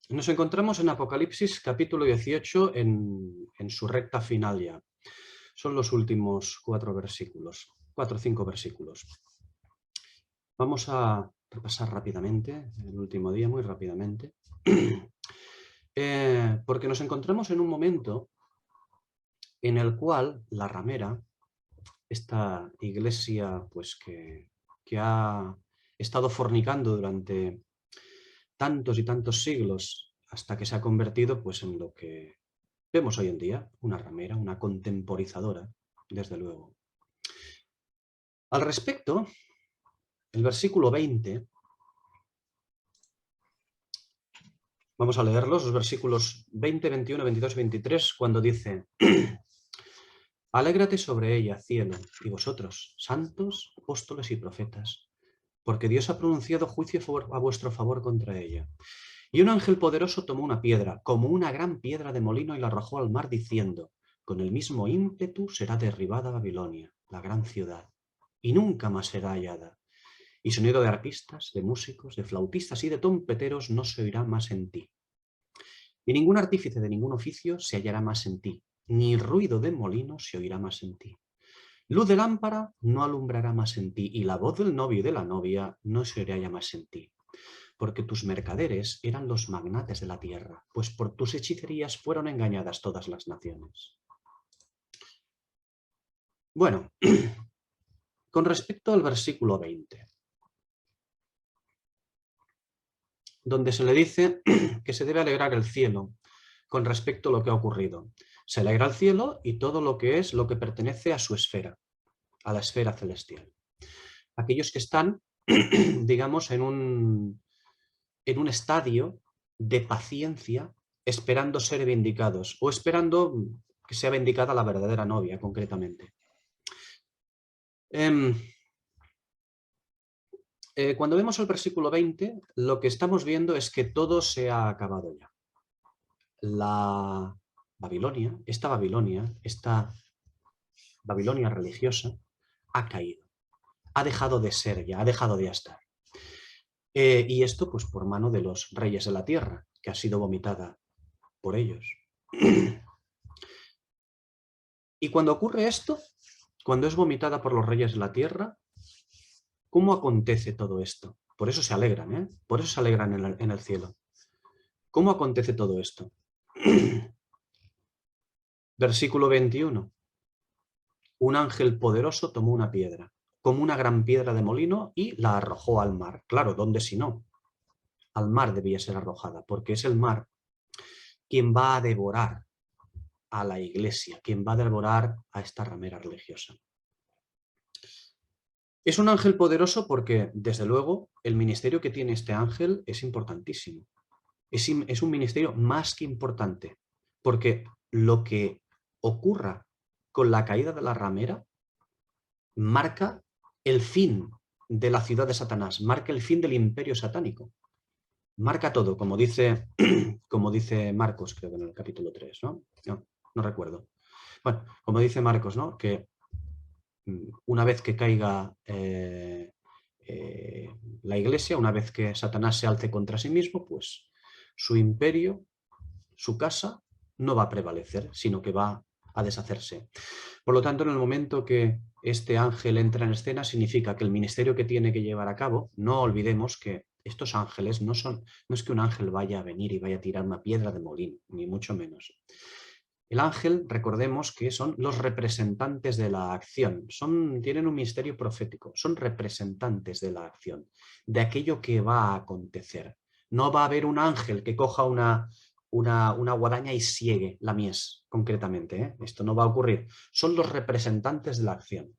Nos encontramos en Apocalipsis capítulo 18 en su recta final ya. Son los últimos 4 o 5 versículos. Vamos a repasar rápidamente el último día, muy rápidamente, porque nos encontramos en un momento en el cual la ramera, esta iglesia pues que ha estado fornicando durante tantos y tantos siglos hasta que se ha convertido pues en lo que vemos hoy en día, una ramera, una contemporizadora, desde luego. Al respecto, el versículo 20, vamos a leerlos, los versículos 20, 21, 22 y 23, cuando dice: Alégrate sobre ella, cielo, y vosotros, santos, apóstoles y profetas, porque Dios ha pronunciado juicio a vuestro favor contra ella. Y un ángel poderoso tomó una piedra, como una gran piedra de molino, y la arrojó al mar, diciendo: Con el mismo ímpetu será derribada Babilonia, la gran ciudad, y nunca más será hallada. Y sonido de arpistas, de músicos, de flautistas y de trompeteros no se oirá más en ti. Y ningún artífice de ningún oficio se hallará más en ti, ni ruido de molino se oirá más en ti. Luz de lámpara no alumbrará más en ti, y la voz del novio y de la novia no se oirá ya más en ti. Porque tus mercaderes eran los magnates de la tierra, pues por tus hechicerías fueron engañadas todas las naciones. Bueno, con respecto al versículo 20, donde se le dice que se debe alegrar el cielo con respecto a lo que ha ocurrido. Se alegra el cielo y todo lo que es lo que pertenece a su esfera, a la esfera celestial. Aquellos que están, digamos, en un estadio de paciencia, esperando ser vindicados o esperando que sea vindicada la verdadera novia, concretamente. Cuando vemos el versículo 20, lo que estamos viendo es que todo se ha acabado ya. Esta Babilonia religiosa, ha caído. Ha dejado de ser ya, ha dejado de estar. Y esto pues por mano de los reyes de la tierra, que ha sido vomitada por ellos. Y cuando ocurre esto, cuando es vomitada por los reyes de la tierra, ¿cómo acontece todo esto? Por eso se alegran, ¿eh? Por eso se alegran en el cielo. ¿Cómo acontece todo esto? Versículo 21. Un ángel poderoso tomó una piedra, como una gran piedra de molino, y la arrojó al mar. Claro, ¿dónde si no? Al mar debía ser arrojada, porque es el mar quien va a devorar a la iglesia, quien va a devorar a esta ramera religiosa. Es un ángel poderoso porque, desde luego, el ministerio que tiene este ángel es importantísimo. Es un ministerio más que importante, porque lo que ocurra con la caída de la ramera marca el fin de la ciudad de Satanás, marca el fin del imperio satánico. Marca todo, como dice Marcos, creo que en el capítulo 3, ¿no? No recuerdo. Bueno, como dice Marcos, ¿no? Que una vez que caiga la iglesia, una vez que Satanás se alce contra sí mismo, pues su imperio, su casa, no va a prevalecer, sino que va a deshacerse. Por lo tanto, en el momento que este ángel entra en escena, significa que el ministerio que tiene que llevar a cabo, no olvidemos que estos ángeles no es que un ángel vaya a venir y vaya a tirar una piedra de molino, ni mucho menos. El ángel, recordemos que son los representantes de la acción, tienen un misterio profético, son representantes de la acción, de aquello que va a acontecer. No va a haber un ángel que coja una guadaña y siegue la mies, concretamente, ¿eh? Esto no va a ocurrir. Son los representantes de la acción.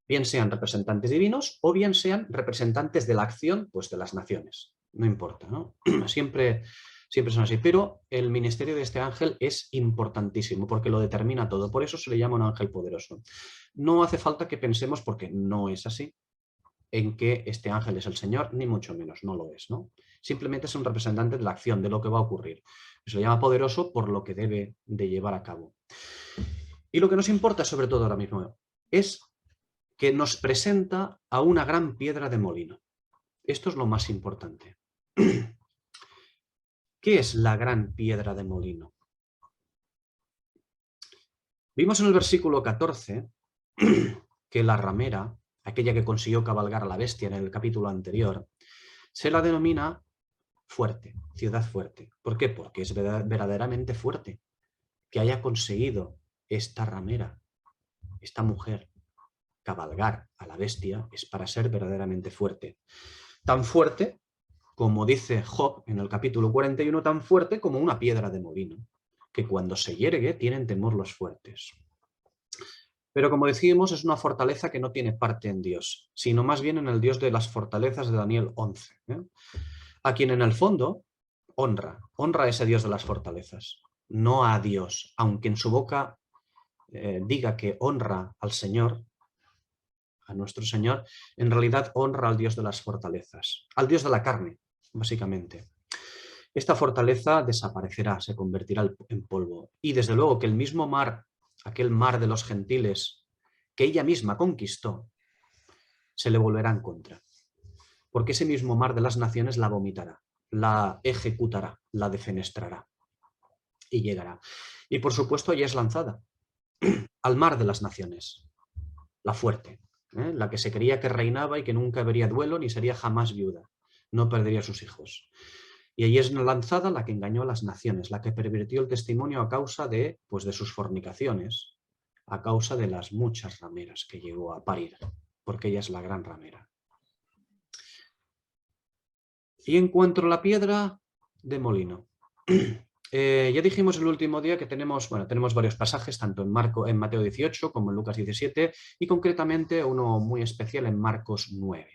Bien sean representantes divinos o bien sean representantes de la acción, pues de las naciones. No importa, ¿no? Siempre son así. Pero el ministerio de este ángel es importantísimo porque lo determina todo. Por eso se le llama un ángel poderoso. No hace falta que pensemos, porque no es así, en que este ángel es el Señor, ni mucho menos, no lo es, ¿no? Simplemente es un representante de la acción, de lo que va a ocurrir. Se le llama poderoso por lo que debe de llevar a cabo. Y lo que nos importa, sobre todo ahora mismo, es que nos presenta a una gran piedra de molino. Esto es lo más importante. ¿Qué es la gran piedra de molino? Vimos en el versículo 14 que la ramera, aquella que consiguió cabalgar a la bestia en el capítulo anterior, se la denomina fuerte, ciudad fuerte. ¿Por qué? Porque es verdaderamente fuerte que haya conseguido esta ramera, esta mujer, cabalgar a la bestia, es para ser verdaderamente fuerte. Tan fuerte, como dice Job en el capítulo 41, tan fuerte como una piedra de molino, que cuando se yergue tienen temor los fuertes. Pero como decíamos, es una fortaleza que no tiene parte en Dios, sino más bien en el Dios de las fortalezas de Daniel 11, a quien en el fondo honra a ese Dios de las fortalezas, no a Dios, aunque en su boca diga que honra al Señor, a nuestro Señor, en realidad honra al Dios de las fortalezas, al Dios de la carne, básicamente. Esta fortaleza desaparecerá, se convertirá en polvo. Y desde luego que el mismo mar, aquel mar de los gentiles, que ella misma conquistó, se le volverá en contra. Porque ese mismo mar de las naciones la vomitará, la ejecutará, la defenestrará y llegará. Y por supuesto ella es lanzada al mar de las naciones, la fuerte, la que se creía que reinaba y que nunca vería duelo ni sería jamás viuda, no perdería a sus hijos. Y allí es lanzada la que engañó a las naciones, la que pervirtió el testimonio a causa de, pues, de sus fornicaciones, a causa de las muchas rameras que llegó a parir, porque ella es la gran ramera. Y en cuanto a la piedra de molino, ya dijimos el último día que tenemos varios pasajes, tanto en Mateo 18 como en Lucas 17, y concretamente uno muy especial en Marcos 9.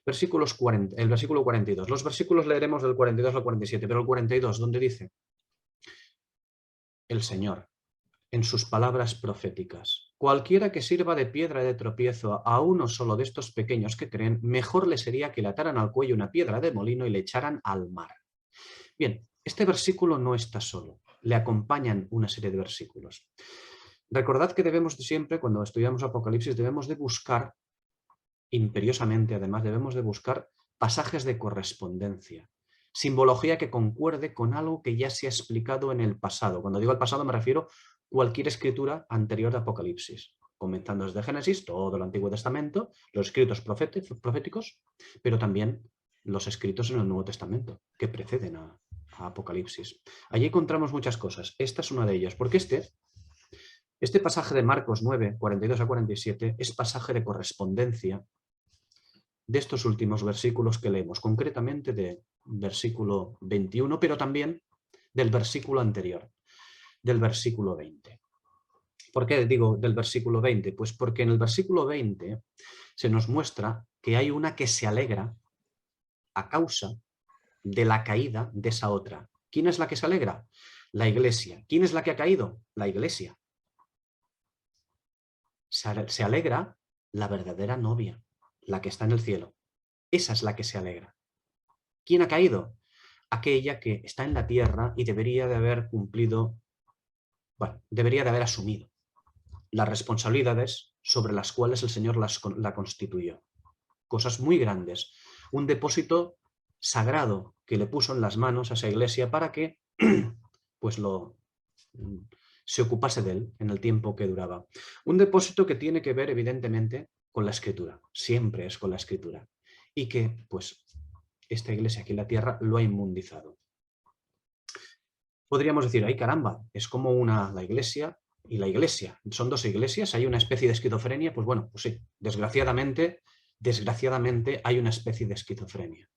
El versículo 42. Los versículos leeremos del 42 al 47, pero el 42, donde dice: el Señor, en sus palabras proféticas: cualquiera que sirva de piedra de tropiezo a uno solo de estos pequeños que creen, mejor le sería que le ataran al cuello una piedra de molino y le echaran al mar. Bien, este versículo no está solo, le acompañan una serie de versículos. Recordad que debemos siempre, cuando estudiamos Apocalipsis, debemos de buscar imperiosamente, además, debemos de buscar pasajes de correspondencia, simbología que concuerde con algo que ya se ha explicado en el pasado. Cuando digo el pasado me refiero a cualquier escritura anterior a Apocalipsis, comenzando desde Génesis, todo el Antiguo Testamento, los escritos proféticos, pero también los escritos en el Nuevo Testamento, que preceden a Apocalipsis. Allí encontramos muchas cosas. Esta es una de ellas, porque este pasaje de Marcos 9, 42 a 47, es pasaje de correspondencia de estos últimos versículos que leemos, concretamente del versículo 21, pero también del versículo anterior, del versículo 20. ¿Por qué digo del versículo 20? Pues porque en el versículo 20 se nos muestra que hay una que se alegra a causa de la caída de esa otra. ¿Quién es la que se alegra? La Iglesia. ¿Quién es la que ha caído? La Iglesia. Se alegra la verdadera novia, la que está en el cielo. Esa es la que se alegra. ¿Quién ha caído? Aquella que está en la tierra y debería de haber cumplido, debería de haber asumido las responsabilidades sobre las cuales el Señor la constituyó. Cosas muy grandes. Un depósito sagrado que le puso en las manos a esa iglesia para que pues se ocupase de él en el tiempo que duraba. Un depósito que tiene que ver evidentemente con la Escritura. Siempre es con la Escritura. Y que pues esta iglesia aquí en la tierra lo ha inmundizado. Podríamos decir, ay caramba, es como la iglesia y la iglesia. Son dos iglesias, hay una especie de esquizofrenia. Pues bueno, pues sí, desgraciadamente hay una especie de esquizofrenia.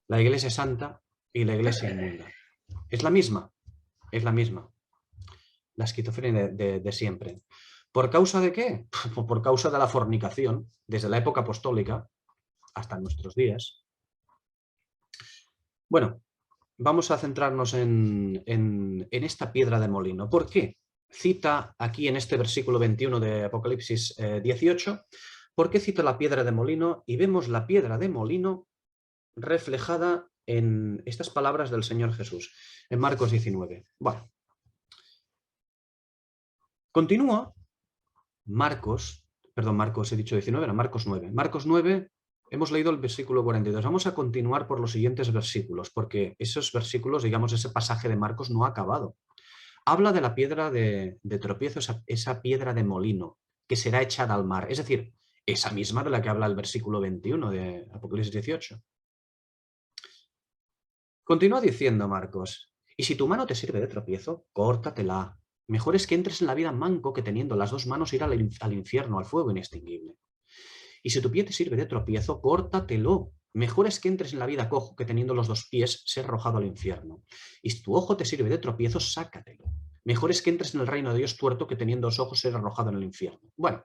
La iglesia santa y la iglesia inmunda. Es la misma, es la misma. La esquizofrenia de siempre. ¿Por causa de qué? Por causa de la fornicación, desde la época apostólica hasta nuestros días. Bueno, vamos a centrarnos en esta piedra de molino. ¿Por qué? Cita aquí en este versículo 21 de Apocalipsis 18, ¿por qué cita la piedra de molino? Y vemos la piedra de molino reflejada en estas palabras del Señor Jesús, en Marcos 19. Bueno, continúa Marcos he dicho 19, era Marcos 9. Marcos 9 Hemos leído el versículo 42. Vamos a continuar por los siguientes versículos, porque esos versículos, digamos, ese pasaje de Marcos no ha acabado. Habla de la piedra de tropiezo, esa piedra de molino, que será echada al mar. Es decir, esa misma de la que habla el versículo 21 de Apocalipsis 18. Continúa diciendo Marcos, y si tu mano te sirve de tropiezo, córtatela. Mejor es que entres en la vida manco que teniendo las dos manos ir al infierno, al fuego inextinguible. Y si tu pie te sirve de tropiezo, córtatelo. Mejor es que entres en la vida cojo que teniendo los dos pies ser arrojado al infierno. Y si tu ojo te sirve de tropiezo, sácatelo. Mejor es que entres en el reino de Dios tuerto que teniendo dos ojos ser arrojado en el infierno. Bueno,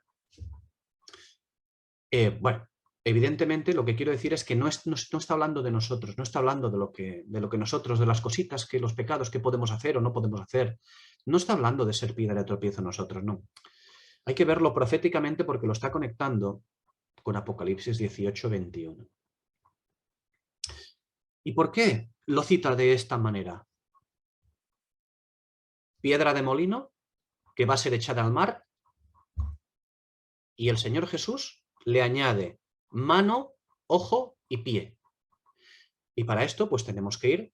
evidentemente lo que quiero decir es que no está hablando de nosotros, no está hablando de lo que nosotros, de las cositas, que los pecados que podemos hacer o no podemos hacer. No está hablando de ser piedra de tropiezo nosotros, no. Hay que verlo proféticamente porque lo está conectando con Apocalipsis 18, 21. ¿Y por qué lo cita de esta manera? Piedra de molino que va a ser echada al mar y el Señor Jesús le añade mano, ojo y pie. Y para esto pues tenemos que ir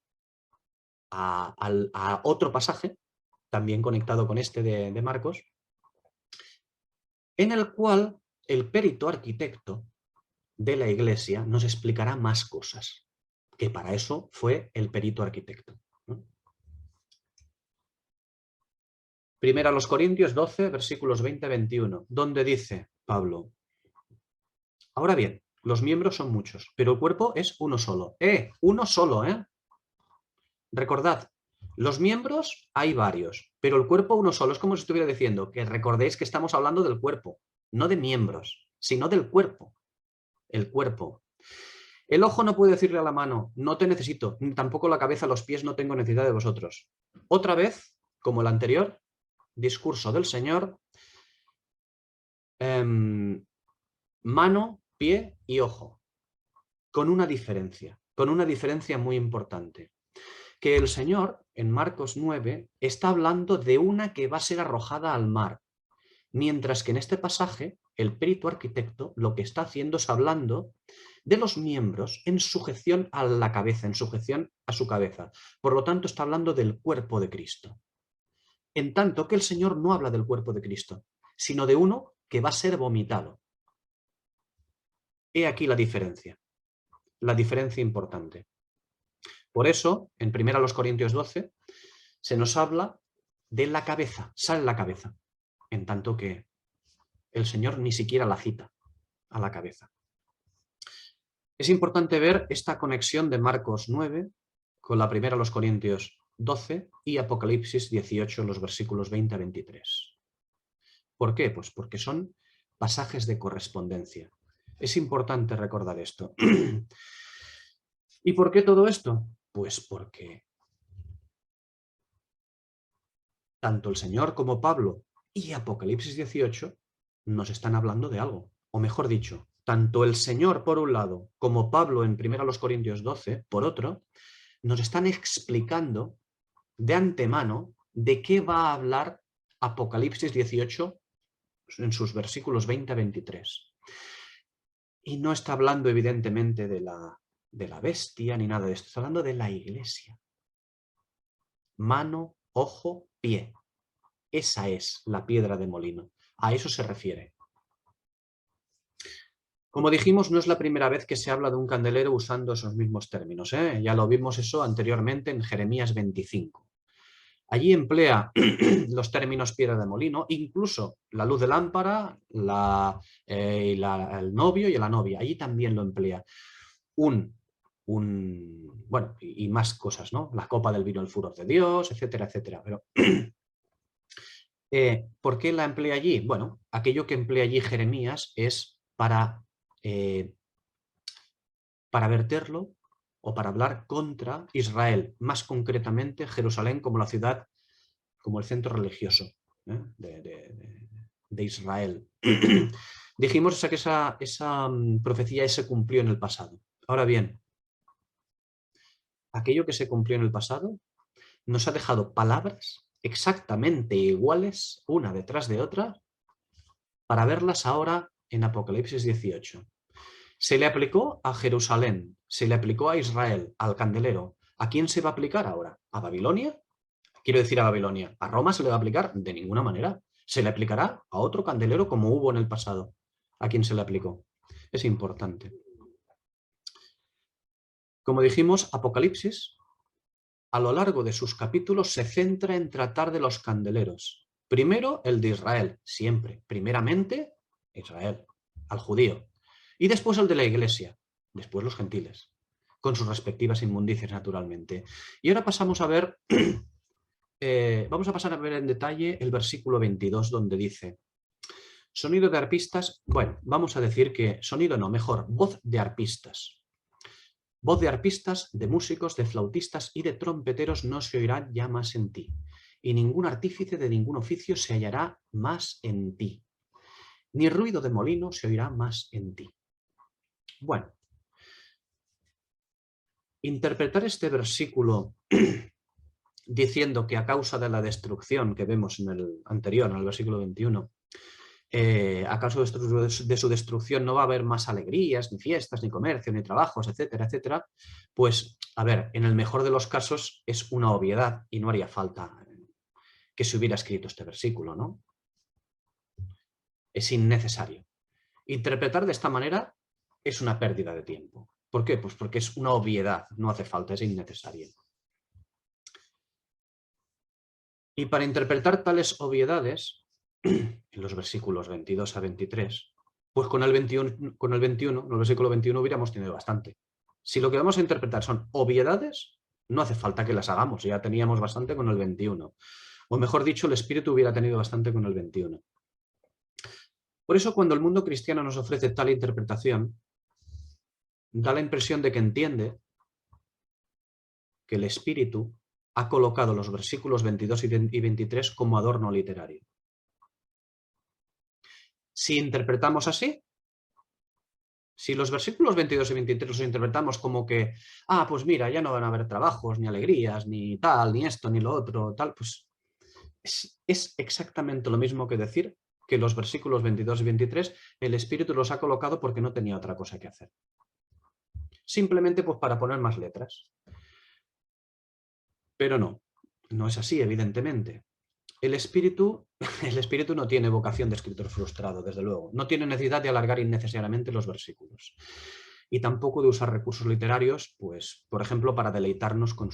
a otro pasaje, también conectado con este de Marcos, en el cual el perito arquitecto de la iglesia nos explicará más cosas, que para eso fue el perito arquitecto, ¿no? Primera a los Corintios 12, versículos 20-21, donde dice Pablo, ahora bien, los miembros son muchos, pero el cuerpo es uno solo. Uno solo, ¿eh? Recordad, los miembros hay varios, pero el cuerpo uno solo. Es como si estuviera diciendo que recordéis que estamos hablando del cuerpo, no de miembros, sino del cuerpo. El cuerpo. El ojo no puede decirle a la mano, no te necesito, ni tampoco la cabeza, los pies, no tengo necesidad de vosotros. Otra vez, como el anterior, discurso del Señor, mano, pie y ojo, con una diferencia muy importante. Que el Señor, en Marcos 9, está hablando de una que va a ser arrojada al mar, mientras que en este pasaje el perito arquitecto lo que está haciendo es hablando de los miembros en sujeción a la cabeza, en sujeción a su cabeza. Por lo tanto, está hablando del cuerpo de Cristo. En tanto que el Señor no habla del cuerpo de Cristo, sino de uno que va a ser vomitado. He aquí la diferencia importante. Por eso, en 1 Corintios 12, se nos habla de la cabeza, sale la cabeza, en tanto que el Señor ni siquiera la cita a la cabeza. Es importante ver esta conexión de Marcos 9 con la 1 Corintios 12 y Apocalipsis 18, los versículos 20 a 23. ¿Por qué? Pues porque son pasajes de correspondencia. Es importante recordar esto. ¿Y por qué todo esto? Pues porque tanto el Señor como Pablo y Apocalipsis 18 nos están hablando de algo. O mejor dicho, tanto el Señor por un lado como Pablo en 1 Corintios 12 por otro, nos están explicando de antemano de qué va a hablar Apocalipsis 18 en sus versículos 20 a 23. Y no está hablando evidentemente de la bestia ni nada de esto, está hablando de la iglesia. Mano, ojo, pie. Esa es la piedra de molino. A eso se refiere. Como dijimos, no es la primera vez que se habla de un candelero usando esos mismos términos, ¿eh? Ya lo vimos eso anteriormente en Jeremías 25. Allí emplea los términos piedra de molino, incluso la luz de lámpara, el novio y la novia. Allí también lo emplea. Bueno, y más cosas, ¿no? La copa del vino, el furor de Dios, etcétera, etcétera. Pero, ¿por qué la emplea allí? Bueno, aquello que emplea allí Jeremías es para verterlo o para hablar contra Israel, más concretamente Jerusalén como la ciudad, como el centro religioso, ¿eh? de Israel. Dijimos que esa profecía se cumplió en el pasado. Ahora bien, aquello que se cumplió en el pasado nos ha dejado palabras exactamente iguales, una detrás de otra, para verlas ahora en Apocalipsis 18. Se le aplicó a Jerusalén, se le aplicó a Israel, al candelero. ¿A quién se va a aplicar ahora? ¿A Babilonia? Quiero decir a Babilonia. ¿A Roma se le va a aplicar? De ninguna manera. Se le aplicará a otro candelero como hubo en el pasado. ¿A quién se le aplicó? Es importante. Como dijimos, Apocalipsis, a lo largo de sus capítulos, se centra en tratar de los candeleros. Primero, el de Israel, siempre. Primeramente, Israel, al judío. Y después el de la iglesia, después los gentiles, con sus respectivas inmundicias, naturalmente. Y ahora pasamos a ver, vamos a pasar a ver en detalle el versículo 22, donde dice: sonido de arpistas, bueno, vamos a decir que sonido no, mejor, voz de arpistas. Voz de arpistas, de músicos, de flautistas y de trompeteros no se oirá ya más en ti, y ningún artífice de ningún oficio se hallará más en ti, ni ruido de molino se oirá más en ti. Bueno, interpretar este versículo diciendo que a causa de la destrucción que vemos en el anterior, en el versículo 21, a causa de su destrucción no va a haber más alegrías, ni fiestas, ni comercio, ni trabajos, etcétera, etcétera, pues, a ver, en el mejor de los casos es una obviedad y no haría falta que se hubiera escrito este versículo, ¿no? Es innecesario. Interpretar de esta manera es una pérdida de tiempo. ¿Por qué? Pues porque es una obviedad, no hace falta, es innecesario. Y para interpretar tales obviedades, en los versículos 22 a 23, pues con el 21, en el versículo 21 hubiéramos tenido bastante. Si lo que vamos a interpretar son obviedades, no hace falta que las hagamos, ya teníamos bastante con el 21. O mejor dicho, el espíritu hubiera tenido bastante con el 21. Por eso, cuando el mundo cristiano nos ofrece tal interpretación, da la impresión de que entiende que el espíritu ha colocado los versículos 22 y 23 como adorno literario. Si interpretamos así, si los versículos 22 y 23 los interpretamos como que, pues mira, ya no van a haber trabajos, ni alegrías, ni tal, ni esto, ni lo otro, tal, pues es exactamente lo mismo que decir que los versículos 22 y 23 el espíritu los ha colocado porque no tenía otra cosa que hacer. Simplemente pues para poner más letras. Pero no es así, evidentemente. El espíritu no tiene vocación de escritor frustrado, desde luego. No tiene necesidad de alargar innecesariamente los versículos. Y tampoco de usar recursos literarios, pues, por ejemplo, para deleitarnos con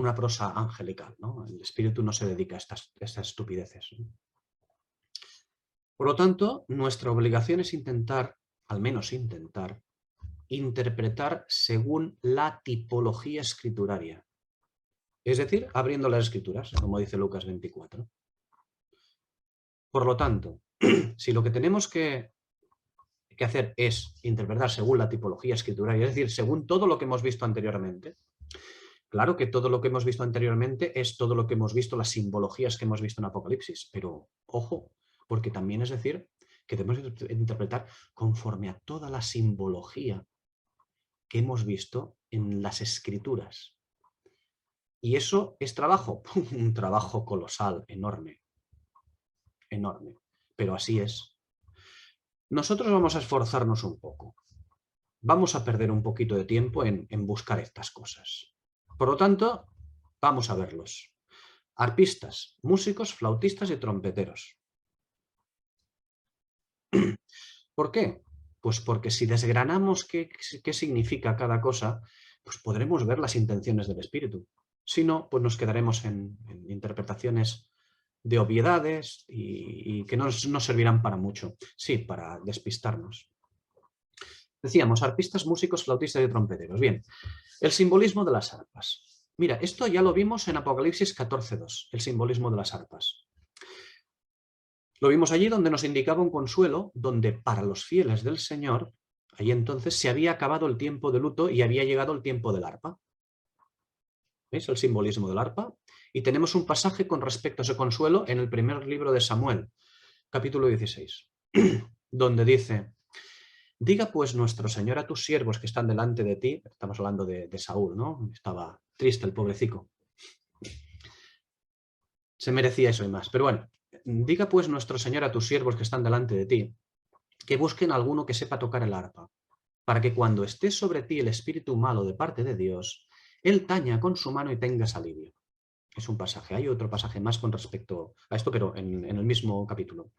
una prosa angelical, ¿no? El espíritu no se dedica a estas estupideces, ¿no? Por lo tanto, nuestra obligación es intentar, al menos intentar, interpretar según la tipología escrituraria. Es decir, abriendo las escrituras, como dice Lucas 24. Por lo tanto, si lo que tenemos que hacer es interpretar según la tipología escrituraria, es decir, según todo lo que hemos visto anteriormente, claro que todo lo que hemos visto anteriormente es todo lo que hemos visto, las simbologías que hemos visto en Apocalipsis, pero ojo, porque también es decir que debemos interpretar conforme a toda la simbología que hemos visto en las escrituras. Y eso es trabajo, un trabajo colosal, enorme, enorme, pero así es. Nosotros vamos a esforzarnos un poco. Vamos a perder un poquito de tiempo en buscar estas cosas. Por lo tanto, vamos a verlos. Arpistas, músicos, flautistas y trompeteros. ¿Por qué? Pues porque si desgranamos qué significa cada cosa, pues podremos ver las intenciones del espíritu. Si no, pues nos quedaremos en interpretaciones de obviedades y que no nos servirán para mucho. Sí, para despistarnos. Decíamos, arpistas, músicos, flautistas y trompeteros. Bien, el simbolismo de las arpas. Mira, esto ya lo vimos en Apocalipsis 14:2, el simbolismo de las arpas. Lo vimos allí donde nos indicaba un consuelo, donde para los fieles del Señor, allí entonces se había acabado el tiempo de luto y había llegado el tiempo del arpa. ¿Veis el simbolismo del arpa? Y tenemos un pasaje con respecto a ese consuelo en el primer libro de Samuel, capítulo 16, donde dice: diga pues nuestro Señor a tus siervos que están delante de ti. Estamos hablando de Saúl, ¿no? Estaba triste el pobrecito. Se merecía eso y más. Pero bueno, diga pues nuestro Señor a tus siervos que están delante de ti, que busquen a alguno que sepa tocar el arpa. para que cuando esté sobre ti el espíritu malo de parte de Dios, Él taña con su mano y tengas alivio. Es un pasaje. Hay otro pasaje más con respecto a esto, pero en el mismo capítulo.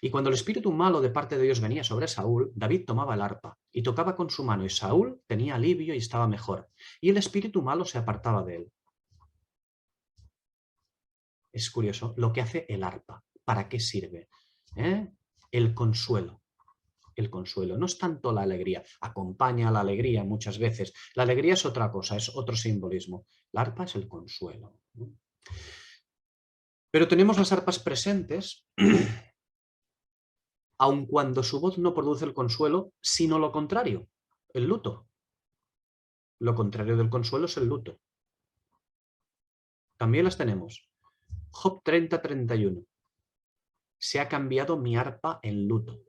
Y cuando el espíritu malo de parte de Dios venía sobre Saúl, David tomaba el arpa y tocaba con su mano, y Saúl tenía alivio y estaba mejor, y el espíritu malo se apartaba de él. Es curioso lo que hace el arpa. ¿Para qué sirve? El consuelo. El consuelo. No es tanto la alegría. Acompaña a la alegría muchas veces. La alegría es otra cosa, es otro simbolismo. El arpa es el consuelo. Pero tenemos las arpas presentes, aun cuando su voz no produce el consuelo, sino lo contrario, el luto. Lo contrario del consuelo es el luto. También las tenemos. Job 30:31. Se ha cambiado mi arpa en luto.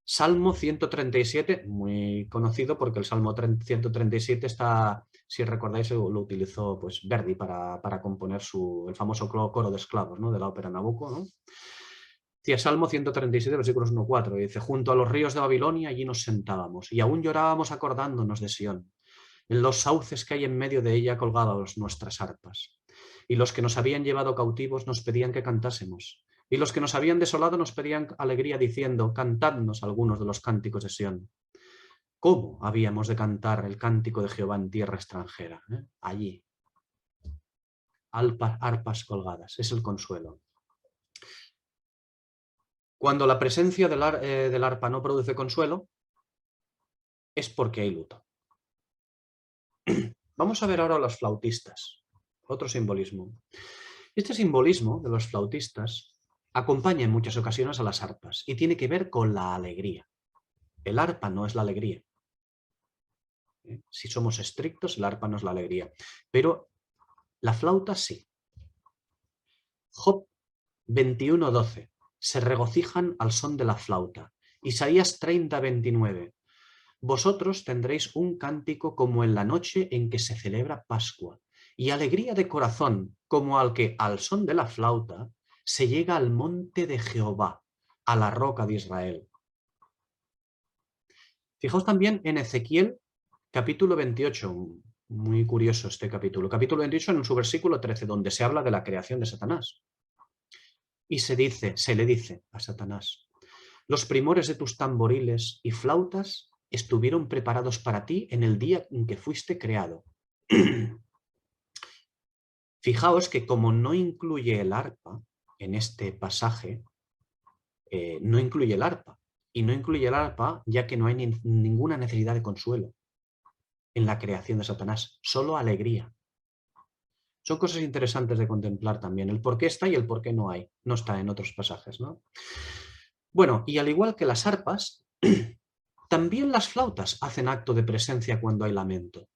Salmo 137, muy conocido porque el Salmo 137 está, si recordáis, lo utilizó pues, Verdi para componer el famoso coro de esclavos, ¿no? De la ópera Nabucco, ¿no? Decía Salmo 137, versículos 1-4, dice: junto a los ríos de Babilonia allí nos sentábamos y aún llorábamos acordándonos de Sión. En los sauces que hay en medio de ella colgábamos nuestras arpas. Y los que nos habían llevado cautivos nos pedían que cantásemos. Y los que nos habían desolado nos pedían alegría diciendo: cantadnos algunos de los cánticos de Sión. ¿Cómo habíamos de cantar el cántico de Jehová en tierra extranjera? Allí. Arpas colgadas, es el consuelo. Cuando la presencia del arpa no produce consuelo, es porque hay luto. Vamos a ver ahora a los flautistas. Otro simbolismo. Este simbolismo de los flautistas acompaña en muchas ocasiones a las arpas y tiene que ver con la alegría. El arpa no es la alegría. Si somos estrictos, el arpa no es la alegría. Pero la flauta sí. Job 21:12. Se regocijan al son de la flauta. Isaías 30:29. Vosotros tendréis un cántico como en la noche en que se celebra Pascua, y alegría de corazón como al que, al son de la flauta, se llega al monte de Jehová, a la roca de Israel. Fijaos también en Ezequiel, capítulo 28, muy curioso este capítulo. Capítulo 28 en su versículo 13, donde se habla de la creación de Satanás. Y se le dice a Satanás: los primores de tus tamboriles y flautas estuvieron preparados para ti en el día en que fuiste creado. Fijaos que como no incluye el arpa en este pasaje, no incluye el arpa. Y no incluye el arpa ya que no hay ninguna necesidad de consuelo en la creación de Satanás, solo alegría. Son cosas interesantes de contemplar también, el por qué está y el por qué no hay. No está en otros pasajes, ¿no? Bueno, y al igual que las arpas, también las flautas hacen acto de presencia cuando hay lamento.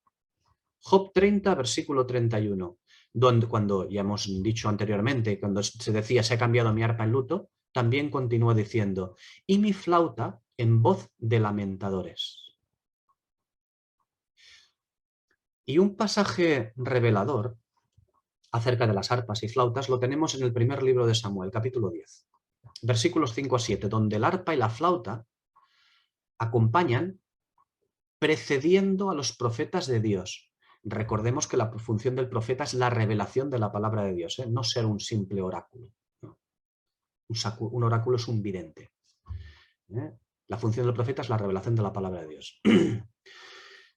Job 30, versículo 31, donde, cuando ya hemos dicho anteriormente, cuando se decía se ha cambiado mi arpa en luto, también continúa diciendo: y mi flauta en voz de lamentadores. Y un pasaje revelador acerca de las arpas y flautas lo tenemos en el primer libro de Samuel, capítulo 10, versículos 5-7, donde el arpa y la flauta acompañan precediendo a los profetas de Dios. Recordemos que la función del profeta es la revelación de la palabra de Dios, no ser un simple oráculo. ¿No? Un oráculo es un vidente. La función del profeta es la revelación de la palabra de Dios.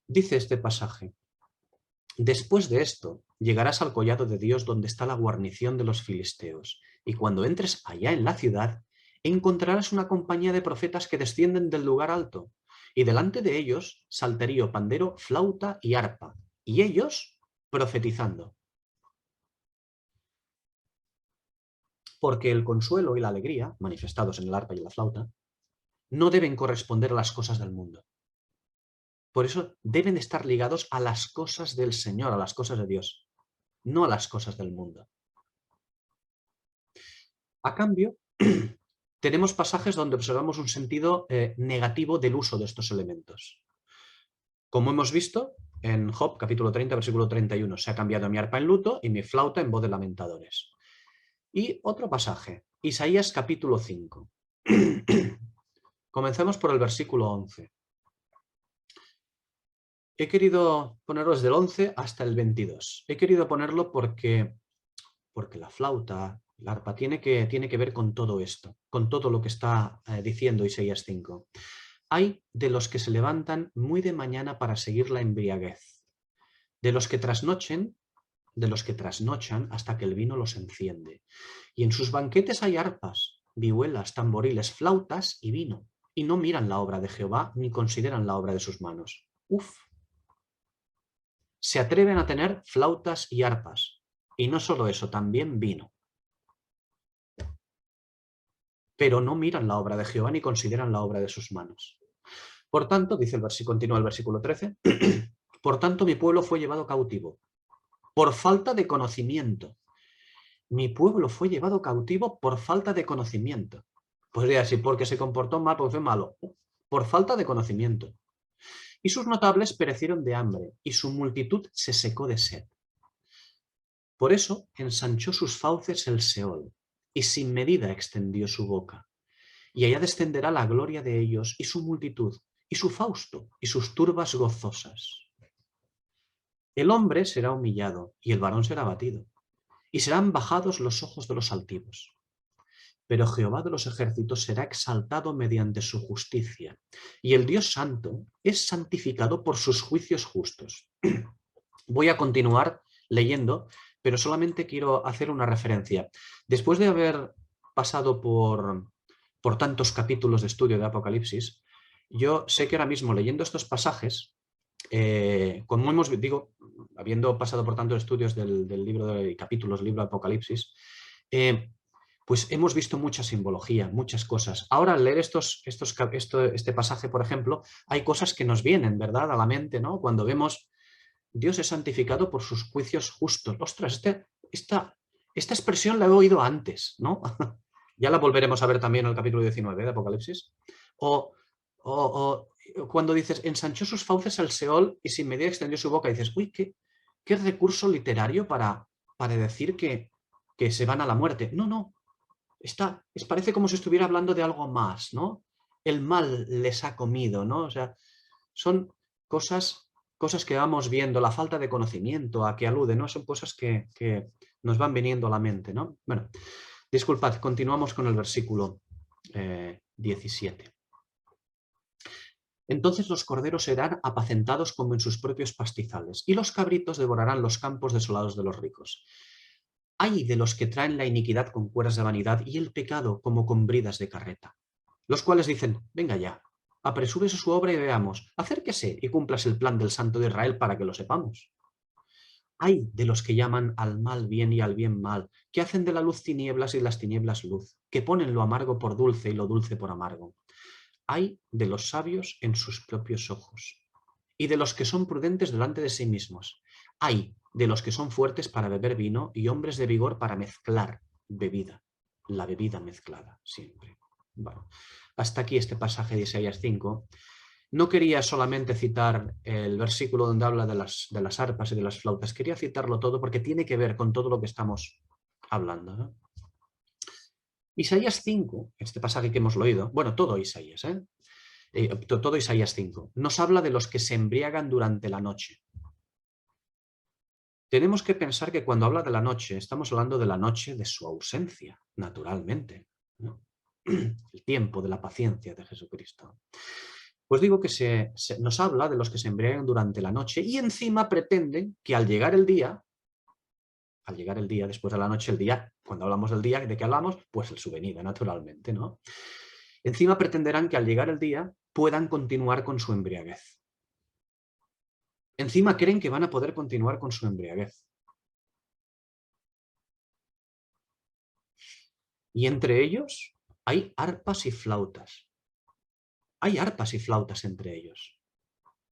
Dice este pasaje: después de esto, llegarás al collado de Dios donde está la guarnición de los filisteos, y cuando entres allá en la ciudad, encontrarás una compañía de profetas que descienden del lugar alto, y delante de ellos salterio, pandero, flauta y arpa, y ellos profetizando. Porque el consuelo y la alegría, manifestados en el arpa y en la flauta, no deben corresponder a las cosas del mundo. Por eso deben estar ligados a las cosas del Señor, a las cosas de Dios, no a las cosas del mundo. A cambio, tenemos pasajes donde observamos un sentido negativo del uso de estos elementos. Como hemos visto en Job, capítulo 30, versículo 31, se ha cambiado mi arpa en luto y mi flauta en voz de lamentadores. Y otro pasaje, Isaías capítulo 5. Comencemos por el versículo 11. He querido ponerlo desde el 11 hasta el 22. He querido ponerlo porque la flauta, el arpa, tiene que ver con todo esto, con todo lo que está diciendo Isaías 5. Hay de los que se levantan muy de mañana para seguir la embriaguez, de los que trasnochan hasta que el vino los enciende. Y en sus banquetes hay arpas, vihuelas, tamboriles, flautas y vino, y no miran la obra de Jehová ni consideran la obra de sus manos. Uf. Se atreven a tener flautas y arpas, y no solo eso, también vino. Pero no miran la obra de Jehová ni consideran la obra de sus manos. Por tanto, continúa el versículo 13, por tanto mi pueblo fue llevado cautivo, por falta de conocimiento. Mi pueblo fue llevado cautivo por falta de conocimiento. Podría decir, porque se comportó mal, porque fue malo. Por falta de conocimiento. Y sus notables perecieron de hambre, y su multitud se secó de sed. Por eso ensanchó sus fauces el Seol, y sin medida extendió su boca. Y allá descenderá la gloria de ellos, y su multitud, y su fausto, y sus turbas gozosas. El hombre será humillado, y el varón será abatido, y serán bajados los ojos de los altivos. Pero Jehová de los ejércitos será exaltado mediante su justicia, y el Dios santo es santificado por sus juicios justos. Voy a continuar leyendo, pero solamente quiero hacer una referencia. Después de haber pasado por tantos capítulos de estudio de Apocalipsis, yo sé que ahora mismo leyendo estos pasajes, como habiendo pasado por tantos estudios del libro de capítulos, libro de Apocalipsis, pues hemos visto mucha simbología, muchas cosas. Ahora al leer este pasaje, por ejemplo, hay cosas que nos vienen, ¿verdad?, a la mente, ¿no? Cuando vemos Dios es santificado por sus juicios justos. Ostras, esta expresión la he oído antes, ¿no? Ya la volveremos a ver también en el capítulo 19 de Apocalipsis. O cuando dices, ensanchó sus fauces al Seol y sin medida extendió su boca, dices, uy, qué recurso literario para decir que se van a la muerte. No. Parece como si estuviera hablando de algo más, ¿no? El mal les ha comido, ¿no? O sea, son cosas que vamos viendo, la falta de conocimiento a que alude, ¿no? Son cosas que nos van viniendo a la mente, ¿no? Bueno, disculpad, continuamos con el versículo 17. Entonces los corderos serán apacentados como en sus propios pastizales, y los cabritos devorarán los campos desolados de los ricos. Ay de los que traen la iniquidad con cuerdas de vanidad y el pecado como con bridas de carreta, los cuales dicen, venga ya, apresúrese su obra y veamos, acérquese y cúmplase el plan del Santo de Israel para que lo sepamos. Ay de los que llaman al mal bien y al bien mal, que hacen de la luz tinieblas y las tinieblas luz, que ponen lo amargo por dulce y lo dulce por amargo. Ay de los sabios en sus propios ojos, y de los que son prudentes delante de sí mismos. Ay de los que son fuertes para beber vino y hombres de vigor para mezclar bebida, la bebida mezclada siempre. Bueno, hasta aquí este pasaje de Isaías 5. No quería solamente citar el versículo donde habla de las arpas y de las flautas, quería citarlo todo porque tiene que ver con todo lo que estamos hablando, ¿no? Isaías 5, este pasaje que hemos leído, bueno, todo Isaías, todo Isaías 5, nos habla de los que se embriagan durante la noche. Tenemos que pensar que cuando habla de la noche, estamos hablando de la noche de su ausencia, naturalmente, ¿no? El tiempo de la paciencia de Jesucristo. Pues digo que nos habla de los que se embriagan durante la noche y encima pretenden que al llegar el día, después de la noche, el día, cuando hablamos del día, ¿de qué hablamos? Pues su venida, naturalmente, ¿no? Encima pretenderán que al llegar el día puedan continuar con su embriaguez. Encima creen que van a poder continuar con su embriaguez. Y entre ellos hay arpas y flautas. Hay arpas y flautas entre ellos,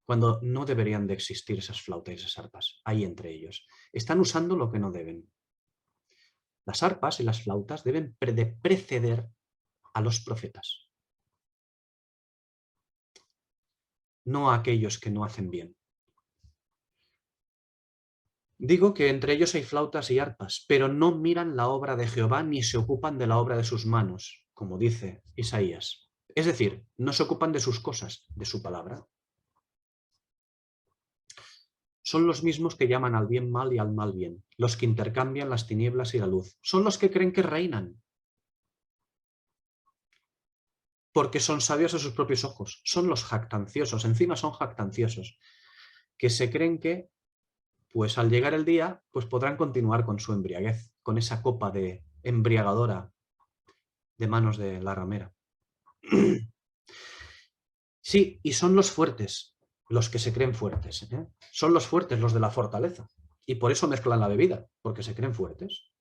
cuando no deberían de existir esas flautas y esas arpas. Hay entre ellos. Están usando lo que no deben. Las arpas y las flautas deben preceder a los profetas, no a aquellos que no hacen bien. Digo que entre ellos hay flautas y arpas, pero no miran la obra de Jehová ni se ocupan de la obra de sus manos, como dice Isaías. Es decir, no se ocupan de sus cosas, de su palabra. Son los mismos que llaman al bien mal y al mal bien, los que intercambian las tinieblas y la luz. Son los que creen que reinan, porque son sabios a sus propios ojos. Son los jactanciosos, encima son jactanciosos, que se creen que, pues al llegar el día, pues podrán continuar con su embriaguez, con esa copa de embriagadora de manos de la ramera. Sí, y son los fuertes, los que se creen fuertes, ¿eh? Son los fuertes, los de la fortaleza. Y por eso mezclan la bebida, porque se creen fuertes.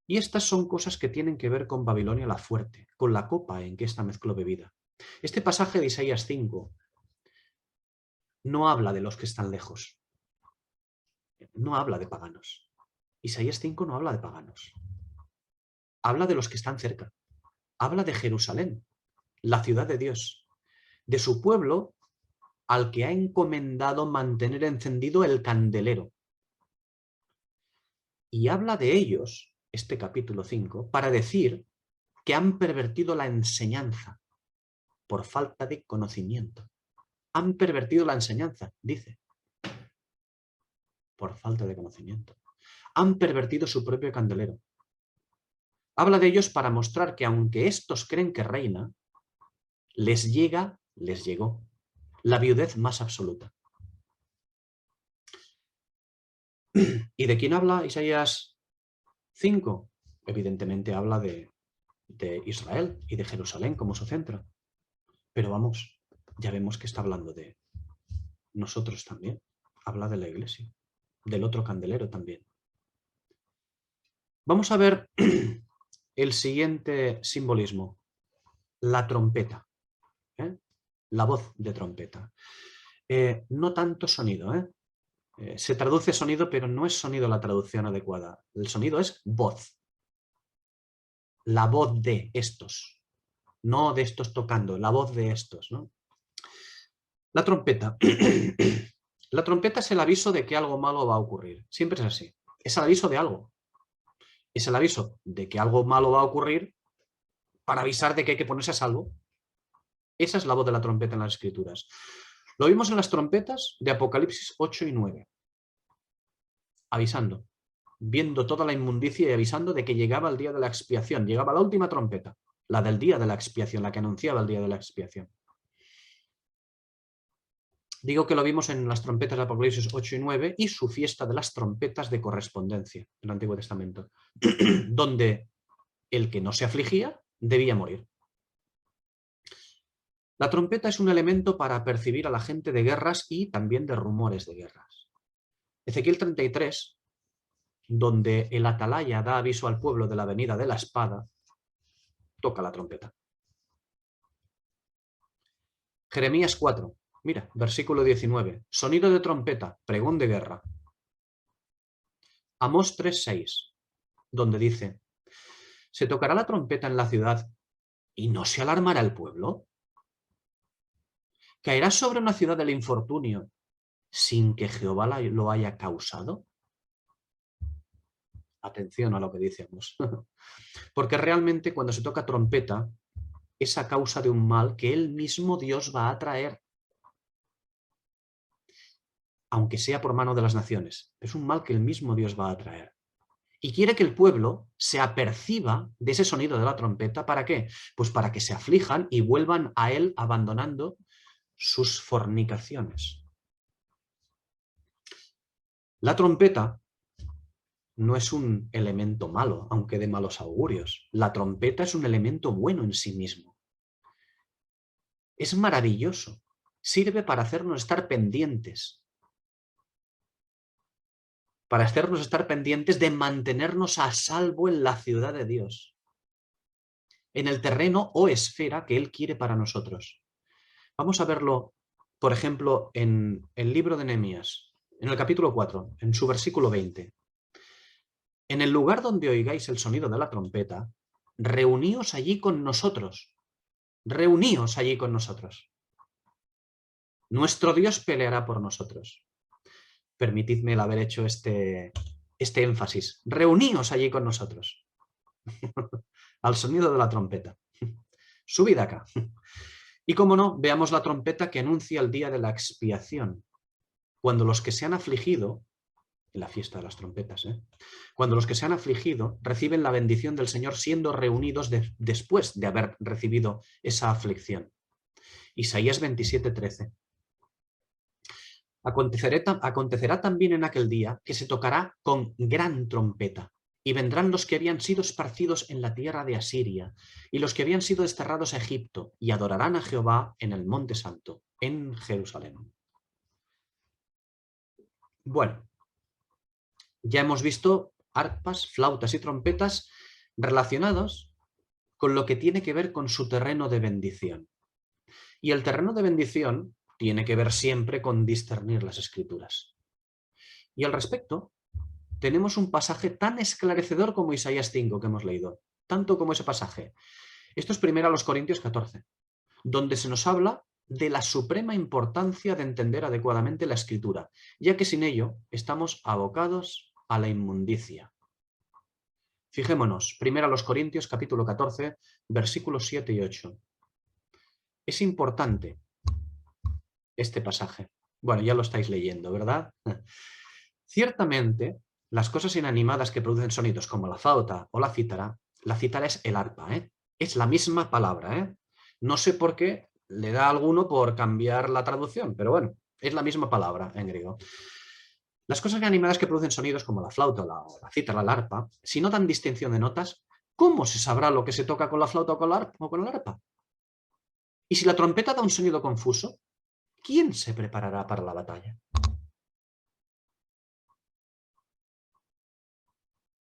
Y estas son cosas que tienen que ver con Babilonia la fuerte, con la copa en que esta mezcló bebida. Este pasaje de Isaías 5 no habla de los que están lejos, no habla de paganos. Isaías 5 no habla de paganos, habla de los que están cerca, habla de Jerusalén, la ciudad de Dios, de su pueblo al que ha encomendado mantener encendido el candelero. Y habla de ellos, este capítulo 5, para decir que han pervertido la enseñanza por falta de conocimiento. Han pervertido la enseñanza, dice, por falta de conocimiento. Han pervertido su propio candelero. Habla de ellos para mostrar que aunque estos creen que reina, les llegó la viudez más absoluta. ¿Y de quién habla Isaías 5? Evidentemente habla de Israel y de Jerusalén como su centro. Pero vamos, ya vemos que está hablando de nosotros también. Habla de la iglesia, del otro candelero también. Vamos a ver el siguiente simbolismo, la trompeta, ¿eh? La voz de trompeta. No tanto sonido, se traduce sonido, pero no es sonido la traducción adecuada. El sonido es voz. La voz de estos, no de estos tocando, la voz de estos, ¿no? La trompeta. La trompeta es el aviso de que algo malo va a ocurrir. Siempre es así. Es el aviso de algo. Es el aviso de que algo malo va a ocurrir para avisar de que hay que ponerse a salvo. Esa es la voz de la trompeta en las Escrituras. Lo vimos en las trompetas de Apocalipsis 8 y 9. Avisando. Viendo toda la inmundicia y avisando de que llegaba el día de la expiación. Llegaba la última trompeta. La del día de la expiación, la que anunciaba el día de la expiación. Digo que lo vimos en las trompetas de Apocalipsis 8 y 9 y su fiesta de las trompetas de correspondencia en el Antiguo Testamento, donde el que no se afligía debía morir. La trompeta es un elemento para percibir a la gente de guerras y también de rumores de guerras. Ezequiel 33, donde el atalaya da aviso al pueblo de la venida de la espada, toca la trompeta. Jeremías 4, mira, versículo 19, sonido de trompeta, pregón de guerra. Amós 3:6, donde dice, ¿se tocará la trompeta en la ciudad y no se alarmará el pueblo? ¿Caerá sobre una ciudad el infortunio sin que Jehová lo haya causado? Atención a lo que dice Amós. Porque realmente cuando se toca trompeta es a causa de un mal que el mismo Dios va a traer. Aunque sea por mano de las naciones. Es un mal que el mismo Dios va a traer. Y quiere que el pueblo se aperciba de ese sonido de la trompeta. ¿Para qué? Pues para que se aflijan y vuelvan a él abandonando sus fornicaciones. La trompeta no es un elemento malo, aunque de malos augurios. La trompeta es un elemento bueno en sí mismo. Es maravilloso. Sirve para hacernos estar pendientes. Para hacernos estar pendientes de mantenernos a salvo en la ciudad de Dios. En el terreno o esfera que Él quiere para nosotros. Vamos a verlo, por ejemplo, en el libro de Nehemías, en el capítulo 4, en su versículo 20. En el lugar donde oigáis el sonido de la trompeta, reuníos allí con nosotros. Reuníos allí con nosotros. Nuestro Dios peleará por nosotros. Permitidme el haber hecho este énfasis. Reuníos allí con nosotros. Al sonido de la trompeta. Subid acá. Y como no, veamos la trompeta que anuncia el día de la expiación, cuando los que se han afligido, en la fiesta de las trompetas, cuando los que se han afligido reciben la bendición del Señor siendo reunidos después de haber recibido esa aflicción. Isaías 27:13. Acontecerá también en aquel día que se tocará con gran trompeta, y vendrán los que habían sido esparcidos en la tierra de Asiria, y los que habían sido desterrados a Egipto, y adorarán a Jehová en el Monte Santo, en Jerusalén. Bueno, ya hemos visto arpas, flautas y trompetas relacionados con lo que tiene que ver con su terreno de bendición. Y el terreno de bendición tiene que ver siempre con discernir las Escrituras. Y al respecto, tenemos un pasaje tan esclarecedor como Isaías 5 que hemos leído, tanto como ese pasaje. Esto es 1 Corintios 14, donde se nos habla de la suprema importancia de entender adecuadamente la Escritura, ya que sin ello estamos abocados a la inmundicia. Fijémonos, 1 Corintios capítulo 14, versículos 7 y 8. Es importante este pasaje. Bueno, ya lo estáis leyendo, ¿verdad? Ciertamente, las cosas inanimadas que producen sonidos como la flauta o la cítara es el arpa, es la misma palabra, No sé por qué le da a alguno por cambiar la traducción, pero bueno, es la misma palabra en griego. Las cosas inanimadas que producen sonidos como la flauta o la cítara, la arpa, si no dan distinción de notas, ¿cómo se sabrá lo que se toca con la flauta o con la arpa? Y si la trompeta da un sonido confuso, ¿quién se preparará para la batalla?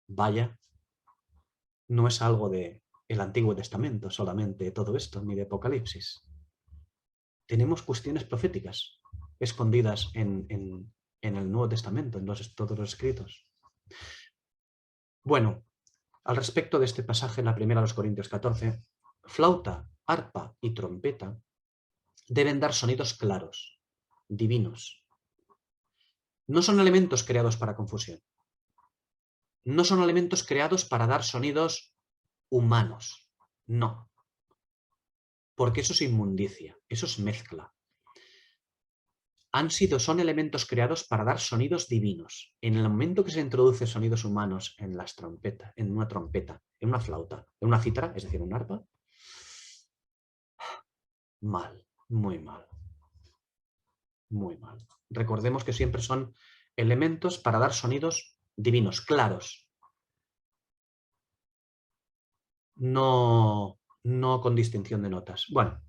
Vaya, no es algo del Antiguo Testamento solamente todo esto, ni de Apocalipsis. Tenemos cuestiones proféticas escondidas en el Nuevo Testamento, en todos los escritos. Bueno, al respecto de este pasaje en la primera de los Corintios 14, flauta, arpa y trompeta deben dar sonidos claros, divinos. No son elementos creados para confusión. No son elementos creados para dar sonidos humanos. No. Porque eso es inmundicia, eso es mezcla. Son elementos creados para dar sonidos divinos. En el momento que se introduce sonidos humanos en las trompetas, en una trompeta, en una flauta, en una cítara, es decir, un arpa, mal, muy mal. Muy mal. Recordemos que siempre son elementos para dar sonidos divinos, claros. No con distinción de notas. Bueno,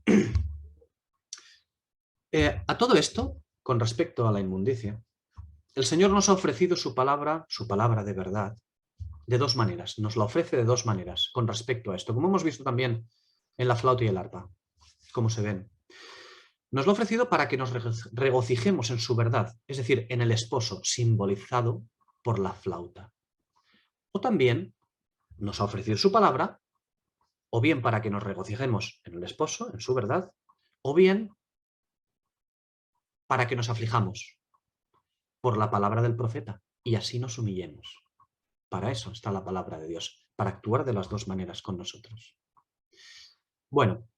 a todo esto, con respecto a la inmundicia, el Señor nos ha ofrecido su palabra de verdad, de dos maneras. Nos la ofrece de dos maneras con respecto a esto, como hemos visto también en la flauta y el arpa, como se ven. Nos lo ha ofrecido para que nos regocijemos en su verdad, es decir, en el esposo, simbolizado por la flauta. O también nos ha ofrecido su palabra, o bien para que nos regocijemos en el esposo, en su verdad, o bien para que nos aflijamos por la palabra del profeta y así nos humillemos. Para eso está la palabra de Dios, para actuar de las dos maneras con nosotros. Bueno,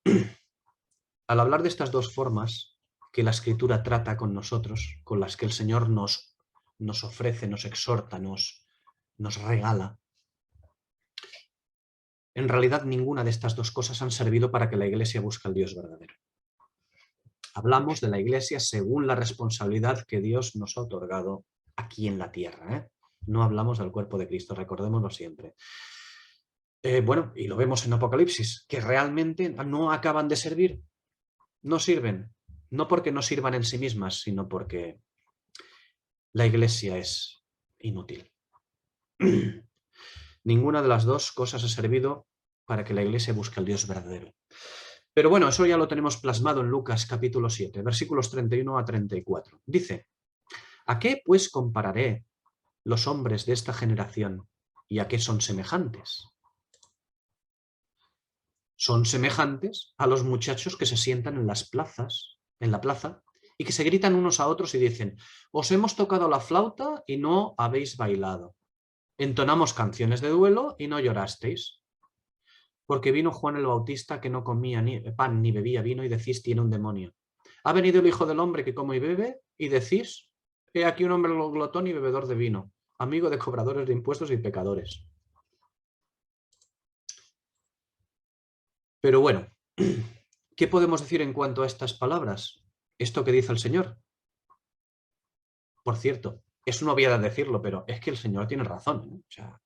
al hablar de estas dos formas que la Escritura trata con nosotros, con las que el Señor nos ofrece, nos exhorta, nos regala, en realidad ninguna de estas dos cosas han servido para que la Iglesia busque al Dios verdadero. Hablamos de la Iglesia según la responsabilidad que Dios nos ha otorgado aquí en la tierra. No hablamos del cuerpo de Cristo, recordémoslo siempre. Bueno, y lo vemos en Apocalipsis, que realmente no acaban de servir, no sirven, no porque no sirvan en sí mismas, sino porque la Iglesia es inútil. Ninguna de las dos cosas ha servido para que la Iglesia busque al Dios verdadero. Pero bueno, eso ya lo tenemos plasmado en Lucas capítulo 7, versículos 31 a 34. Dice, ¿a qué pues compararé los hombres de esta generación y a qué son semejantes? Son semejantes a los muchachos que se sientan en las plazas, en la plaza, y que se gritan unos a otros y dicen, os hemos tocado la flauta y no habéis bailado. Entonamos canciones de duelo y no llorasteis. Porque vino Juan el Bautista que no comía ni pan ni bebía vino y decís tiene un demonio. Ha venido el Hijo del Hombre que come y bebe y decís, he aquí un hombre glotón y bebedor de vino, amigo de cobradores de impuestos y pecadores. Pero bueno, ¿qué podemos decir en cuanto a estas palabras? Esto que dice el Señor. Por cierto, es una obviedad decirlo, pero es que el Señor tiene razón, ¿eh? O sea,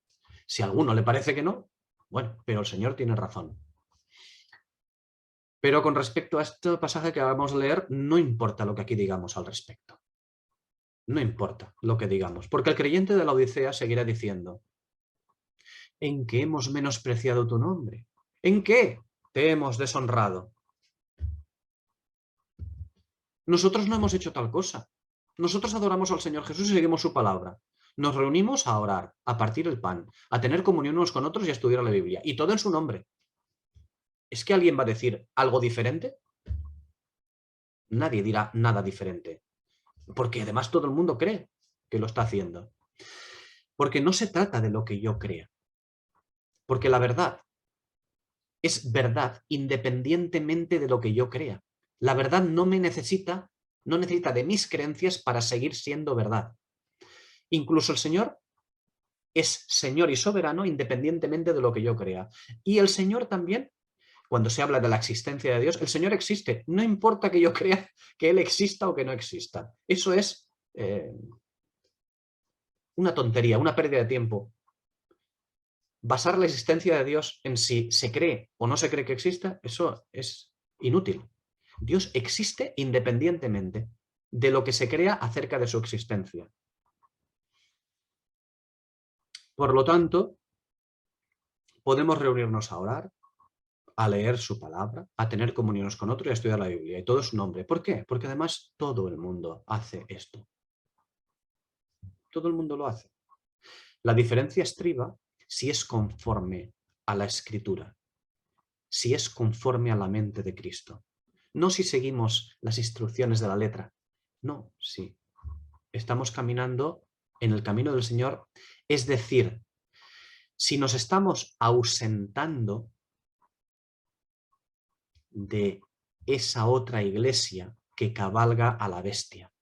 si a alguno le parece que no, bueno, pero el Señor tiene razón. Pero con respecto a este pasaje que vamos a leer, no importa lo que aquí digamos al respecto. No importa lo que digamos, porque el creyente de la Odisea seguirá diciendo, ¿en qué hemos menospreciado tu nombre? ¿En qué te hemos deshonrado? Nosotros no hemos hecho tal cosa. Nosotros adoramos al Señor Jesús y seguimos su palabra. Nos reunimos a orar, a partir el pan, a tener comunión unos con otros y a estudiar la Biblia. Y todo en su nombre. ¿Es que alguien va a decir algo diferente? Nadie dirá nada diferente. Porque además todo el mundo cree que lo está haciendo. Porque no se trata de lo que yo crea. Porque la verdad es verdad independientemente de lo que yo crea. La verdad no necesita de mis creencias para seguir siendo verdad. Incluso el Señor es Señor y soberano independientemente de lo que yo crea. Y el Señor también, cuando se habla de la existencia de Dios, el Señor existe. No importa que yo crea que Él exista o que no exista. Eso es una tontería, una pérdida de tiempo. Basar la existencia de Dios en si se cree o no se cree que exista, eso es inútil. Dios existe independientemente de lo que se crea acerca de su existencia. Por lo tanto, podemos reunirnos a orar, a leer su palabra, a tener comuniones con otros y a estudiar la Biblia. Y todo es su nombre. ¿Por qué? Porque además todo el mundo hace esto. Todo el mundo lo hace. La diferencia estriba si es conforme a la Escritura, si es conforme a la mente de Cristo. No si seguimos las instrucciones de la letra. No, sí. Estamos caminando en el camino del Señor. Es decir, si nos estamos ausentando de esa otra iglesia que cabalga a la bestia,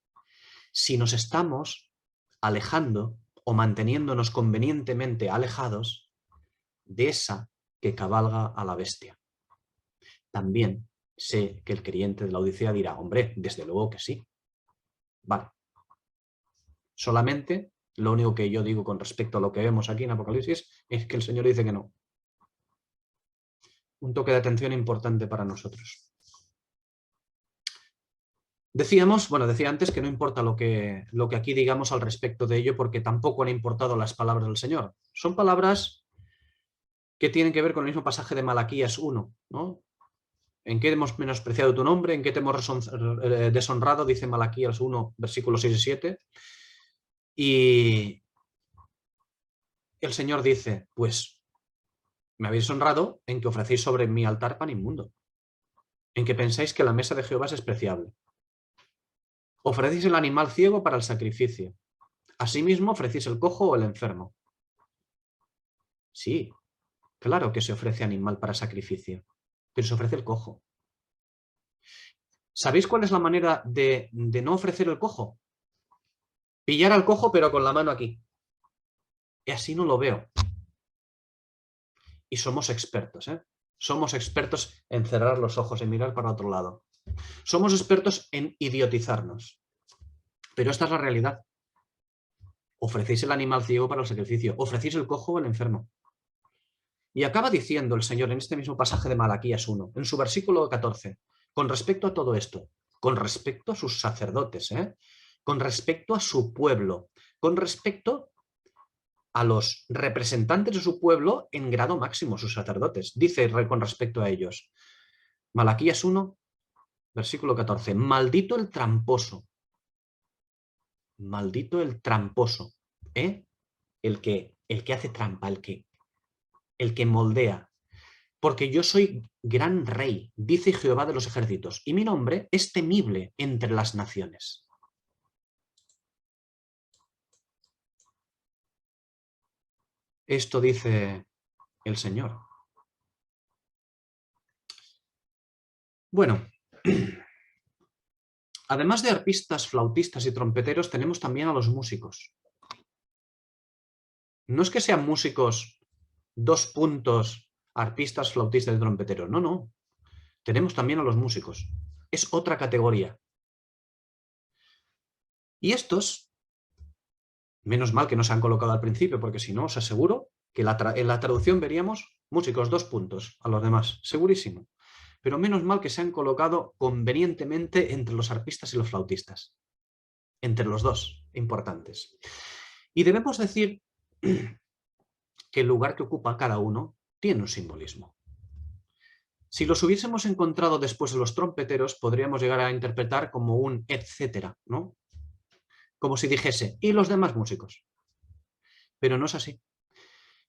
si nos estamos alejando o manteniéndonos convenientemente alejados de esa que cabalga a la bestia. También sé que el creyente de la Odisea dirá, hombre, desde luego que sí. Vale. Solamente lo único que yo digo con respecto a lo que vemos aquí en Apocalipsis es que el Señor dice que no. Un toque de atención importante para nosotros. Decíamos, bueno, decía antes que no importa lo que aquí digamos al respecto de ello, porque tampoco han importado las palabras del Señor. Son palabras que tienen que ver con el mismo pasaje de Malaquías 1, ¿no? ¿En qué hemos menospreciado tu nombre? ¿En qué te hemos deshonrado? Dice Malaquías 1, versículos 6 y 7. Y el Señor dice, pues me habéis honrado en que ofrecéis sobre mi altar pan inmundo, en que pensáis que la mesa de Jehová es despreciable. Ofrecéis el animal ciego para el sacrificio. Asimismo ofrecéis el cojo o el enfermo. Sí, claro que se ofrece animal para sacrificio, pero se ofrece el cojo. ¿Sabéis cuál es la manera de no ofrecer el cojo? Pillar al cojo pero con la mano aquí. Y así no lo veo. Y somos expertos, ¿eh? Somos expertos en cerrar los ojos, en mirar para otro lado. Somos expertos en idiotizarnos. Pero esta es la realidad. Ofrecéis el animal ciego para el sacrificio. Ofrecéis el cojo o el enfermo. Y acaba diciendo el Señor en este mismo pasaje de Malaquías 1, en su versículo 14, con respecto a todo esto, con respecto a sus sacerdotes, con respecto a su pueblo, con respecto a los representantes de su pueblo en grado máximo, sus sacerdotes. Dice con respecto a ellos, Malaquías 1, versículo 14, maldito el tramposo, ¿eh? El que hace trampa, el que moldea. Porque yo soy gran rey, dice Jehová de los ejércitos, y mi nombre es temible entre las naciones. Esto dice el Señor. Bueno, además de arpistas, flautistas y trompeteros, tenemos también a los músicos. No es que sean músicos, dos puntos, arpistas, flautistas y trompeteros. No, no. Tenemos también a los músicos. Es otra categoría. Y estos, menos mal que no se han colocado al principio, porque si no, os aseguro que en la traducción veríamos músicos, dos puntos, a los demás. Segurísimo. Pero menos mal que se han colocado convenientemente entre los arpistas y los flautistas. Entre los dos, importantes. Y debemos decir que el lugar que ocupa cada uno tiene un simbolismo. Si los hubiésemos encontrado después de los trompeteros, podríamos llegar a interpretar como un etcétera, ¿no? Como si dijese, y los demás músicos. Pero no es así,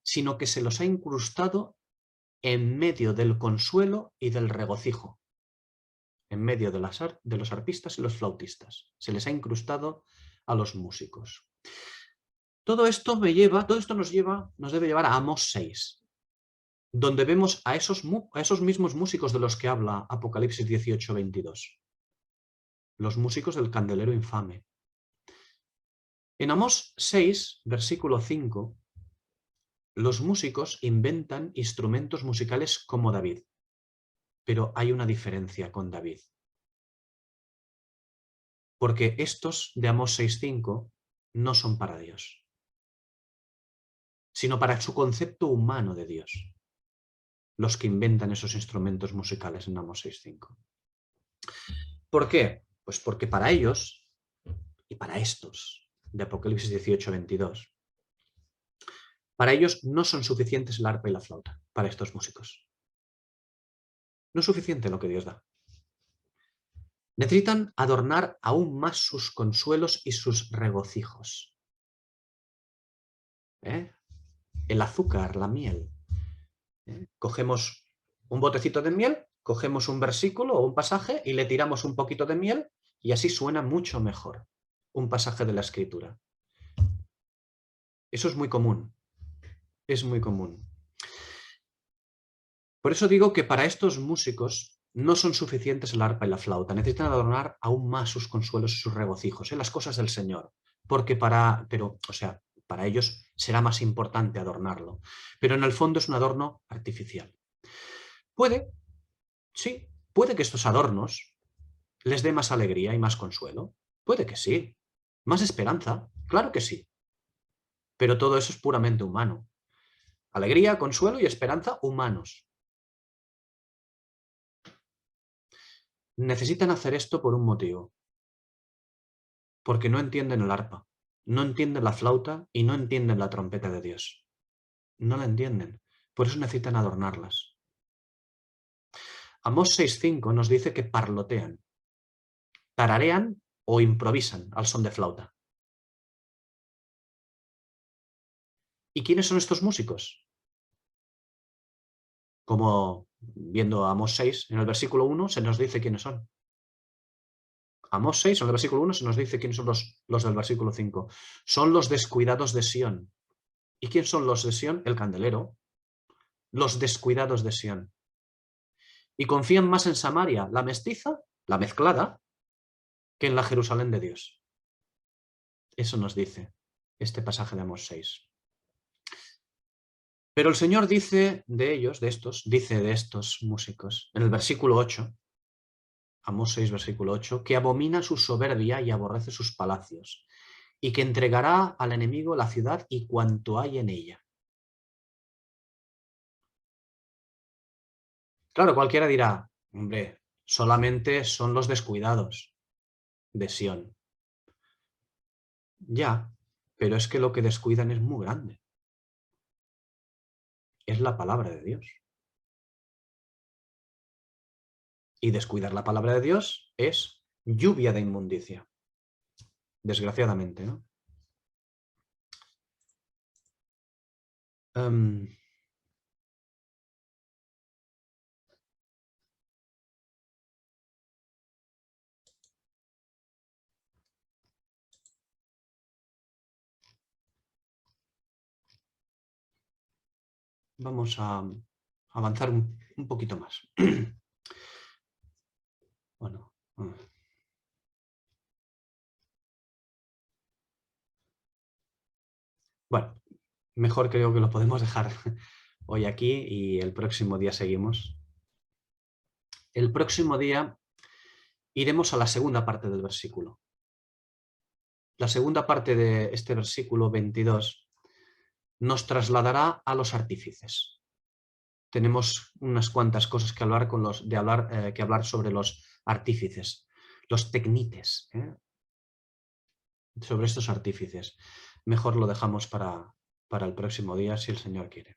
sino que se los ha incrustado en medio del consuelo y del regocijo, en medio de los arpistas y los flautistas. Se les ha incrustado a los músicos. Todo esto nos debe llevar a Amós 6, donde vemos a esos mismos músicos de los que habla Apocalipsis 18:22. Los músicos del candelero infame. En Amós 6, versículo 5, los músicos inventan instrumentos musicales como David, pero hay una diferencia con David. Porque estos de Amós 6:5 no son para Dios, sino para su concepto humano de Dios, los que inventan esos instrumentos musicales en Amós 6:5. ¿Por qué? Pues porque para ellos, y para estos de Apocalipsis 18:22, para ellos no son suficientes el arpa y la flauta, para estos músicos. No es suficiente lo que Dios da. Necesitan adornar aún más sus consuelos y sus regocijos. El azúcar, la miel. Cogemos un botecito de miel, cogemos un versículo o un pasaje y le tiramos un poquito de miel y así suena mucho mejor un pasaje de la Escritura. Eso es muy común. Es muy común. Por eso digo que para estos músicos no son suficientes el arpa y la flauta. Necesitan adornar aún más sus consuelos y sus regocijos, las cosas del Señor. Porque para ellos será más importante adornarlo. Pero en el fondo es un adorno artificial. Sí, puede que estos adornos les dé más alegría y más consuelo. Puede que sí. Más esperanza. Claro que sí. Pero todo eso es puramente humano. Alegría, consuelo y esperanza humanos. Necesitan hacer esto por un motivo. Porque no entienden el arpa, no entienden la flauta y no entienden la trompeta de Dios. No la entienden. Por eso necesitan adornarlas. Amós 6:5 nos dice que parlotean, tararean o improvisan al son de flauta. ¿Y quiénes son estos músicos? Como viendo Amós 6, en el versículo 1 se nos dice quiénes son. Amós 6, en el versículo 1 se nos dice quiénes son los del versículo 5. Son los descuidados de Sión. ¿Y quién son los de Sión? El candelero. Los descuidados de Sión. Y confían más en Samaria, la mestiza, la mezclada, que en la Jerusalén de Dios. Eso nos dice este pasaje de Amós 6. Pero el Señor dice de ellos, dice de estos músicos, en el versículo 8, Amós 6, versículo 8, que abomina su soberbia y aborrece sus palacios, y que entregará al enemigo la ciudad y cuanto hay en ella. Claro, cualquiera dirá, hombre, solamente son los descuidados de Sión. Ya, pero es que lo que descuidan es muy grande. Es la palabra de Dios. Y descuidar la palabra de Dios es lluvia de inmundicia. Desgraciadamente, ¿no? Vamos a avanzar un poquito más. Bueno, bueno, mejor creo que lo podemos dejar hoy aquí y el próximo día seguimos. El próximo día iremos a la segunda parte del versículo. La segunda parte de este versículo 22 nos trasladará a los artífices. Tenemos unas cuantas cosas que hablar, que hablar sobre los artífices, los tecnites, sobre estos artífices. Mejor lo dejamos para el próximo día, si el Señor quiere.